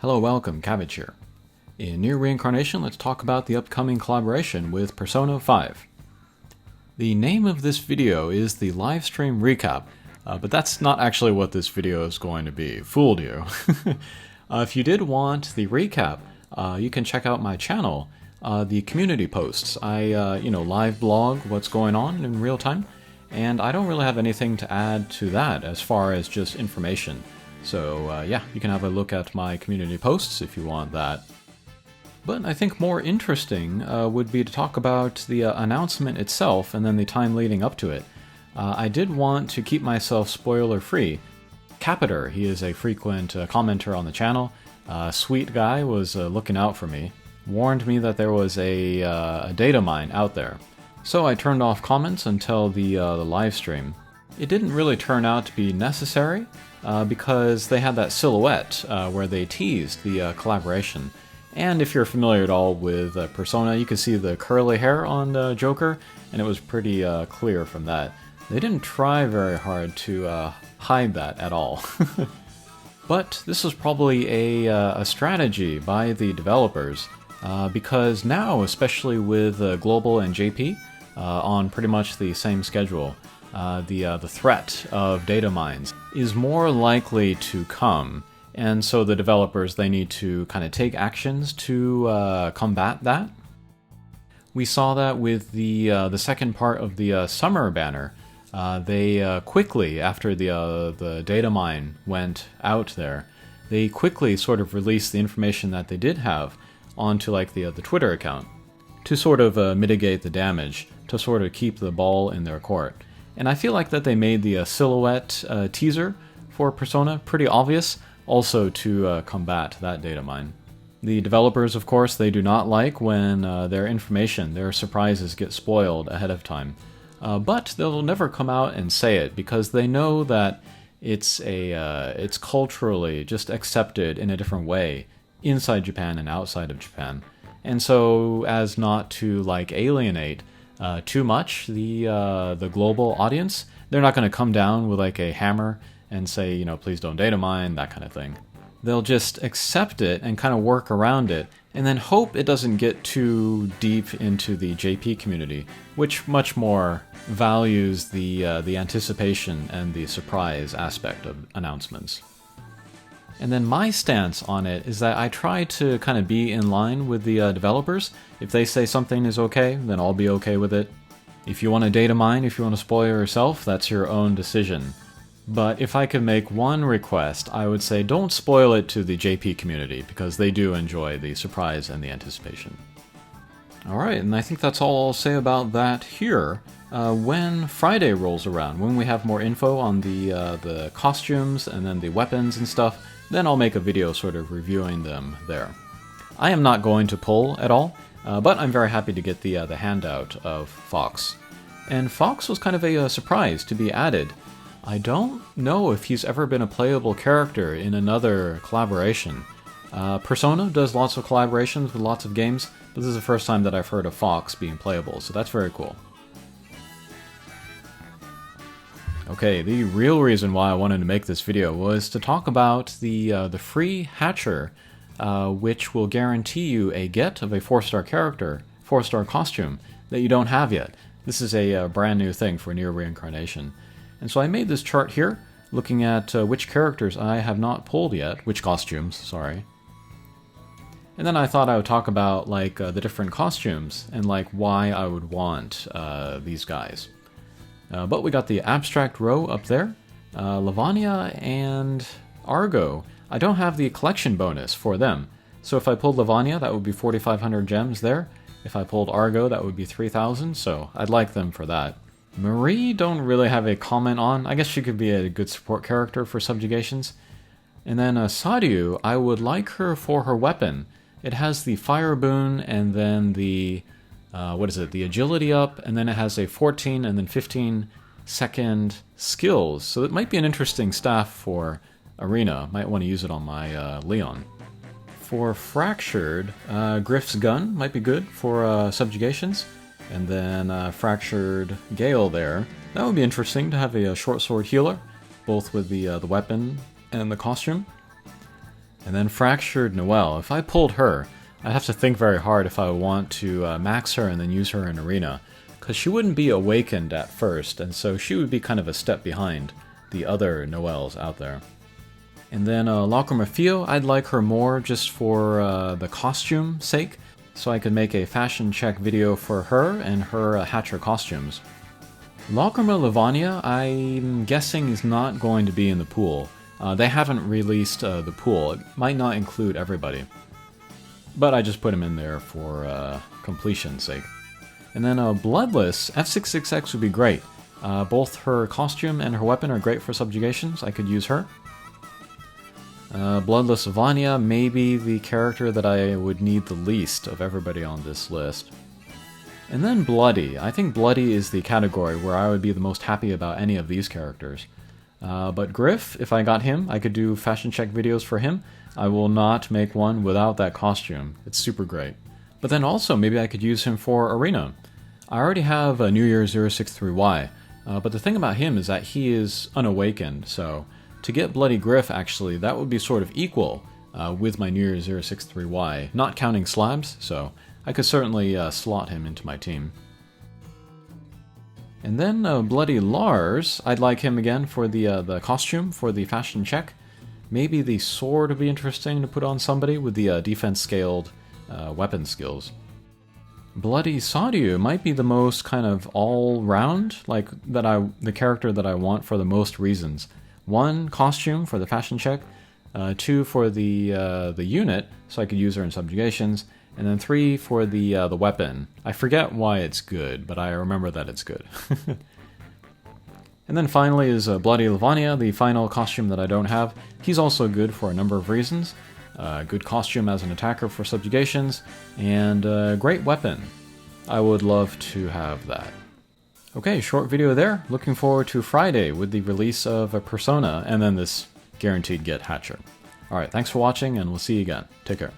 Hello, welcome, Cabbage here. In Nier Reincarnation, let's talk about the upcoming collaboration with Persona 5. The name of this video is the Livestream recap, but that's not actually what this video is going to be. Fooled you. If you did want the recap, you can check out my channel, the community posts. I, live blog what's going on in real time, and I don't really have anything to add to that as far as just information. So yeah, you can have a look at my community posts if you want that. But I think more interesting would be to talk about the announcement itself and then the time leading up to it. I did want to keep myself spoiler-free. Capiter, he is a frequent commenter on the channel. Sweet guy was looking out for me. Warned me that there was a data mine out there. So I turned off comments until the live stream. It didn't really turn out to be necessary because they had that silhouette where they teased the collaboration. And if you're familiar at all with Persona, you can see the curly hair on Joker, and it was pretty clear from that. They didn't try very hard to hide that at all. But this was probably a strategy by the developers, because now, especially with Global and JP on pretty much the same schedule, the threat of data mines is more likely to come. And so the developers, they need to kind of take actions to combat that. We saw that with the second part of the summer banner. They quickly, after the data mine went out there, they quickly sort of released the information that they did have onto like the Twitter account to sort of mitigate the damage, to sort of keep the ball in their court. And I feel like that they made the silhouette teaser for Persona pretty obvious, also to combat that data mine. The developers, of course, they do not like when their information, their surprises get spoiled ahead of time. But they'll never come out and say it because they know that it's culturally just accepted in a different way inside Japan and outside of Japan. And so as not to like alienate too much the global audience, they're not going to come down with like a hammer and say, please don't data mine, that kind of thing. They'll just accept it and kind of work around it, and then hope it doesn't get too deep into the JP community, which much more values the anticipation and the surprise aspect of announcements. And then my stance on it is that I try to kind of be in line with the developers. If they say something is okay, then I'll be okay with it. If you want to data mine, if you want to spoil yourself, that's your own decision. But if I could make one request, I would say don't spoil it to the JP community, because they do enjoy the surprise and the anticipation. Alright, and I think that's all I'll say about that here. When Friday rolls around, when we have more info on the costumes and then the weapons and stuff, then I'll make a video sort of reviewing them there. I am not going to pull at all, but I'm very happy to get the handout of Fox. And Fox was kind of a surprise to be added. I don't know if he's ever been a playable character in another collaboration. Persona does lots of collaborations with lots of games, but this is the first time that I've heard of Fox being playable, so that's very cool. Okay, the real reason why I wanted to make this video was to talk about the free Hatcher, which will guarantee you a get of a 4-star character, 4-star costume, that you don't have yet. This is a brand new thing for Nier Reincarnation. And so I made this chart here, looking at which characters I have not pulled yet, which costumes, sorry. And then I thought I would talk about like the different costumes and like why I would want these guys. But we got the abstract row up there, Lavanya and Argo. I don't have the collection bonus for them. So if I pulled Lavanya, that would be 4,500 gems there. If I pulled Argo, that would be 3,000, so I'd like them for that. Marie, don't really have a comment on. I guess she could be a good support character for subjugations. And then Sadhu, I would like her for her weapon. It has the fire boon and then the, the agility up, and then it has a 14 and then 15 second skills. So it might be an interesting staff for Arena. Might want to use it on my Leon. For Fractured, Griff's gun might be good for subjugations. And then Fractured Gale there. That would be interesting to have a short sword healer, both with the weapon and the costume. And then Fractured Noelle. If I pulled her, I'd have to think very hard if I want to max her and then use her in Arena, because she wouldn't be awakened at first, and so she would be kind of a step behind the other Noelles out there. And then Lacrima Fio, I'd like her more just for the costume sake, so I could make a fashion check video for her and her Hatcher costumes. Lacrima Lavania, I'm guessing is not going to be in the pool. They haven't released the pool. It might not include everybody. But I just put him in there for completion's sake. And then Bloodless, F66X would be great. Both her costume and her weapon are great for subjugations. I could use her. Bloodless Vanya may be the character that I would need the least of everybody on this list. And then Bloody. I think Bloody is the category where I would be the most happy about any of these characters. But Griff, if I got him, I could do fashion check videos for him. I will not make one without that costume. It's super great. But then also, maybe I could use him for Arena. I already have a Nier 063Y, but the thing about him is that he is unawakened, so to get Bloody Griff, actually, that would be sort of equal with my Nier 063Y, not counting slabs, so I could certainly slot him into my team. And then Bloody Lars, I'd like him again for the costume, for the fashion check. Maybe the sword would be interesting to put on somebody with the defense-scaled weapon skills. Bloody Sadiu might be the most kind of all-round, like the character that I want for the most reasons. 1, costume for the fashion check. 2, for the unit, so I could use her in subjugations. And then 3, for the weapon. I forget why it's good, but I remember that it's good. And then finally is Bloody Lavania, the final costume that I don't have. He's also good for a number of reasons. Good costume as an attacker for subjugations, and great weapon. I would love to have that. Okay, short video there. Looking forward to Friday with the release of a Persona, and then this guaranteed get Hatcher. Alright, thanks for watching, and we'll see you again. Take care.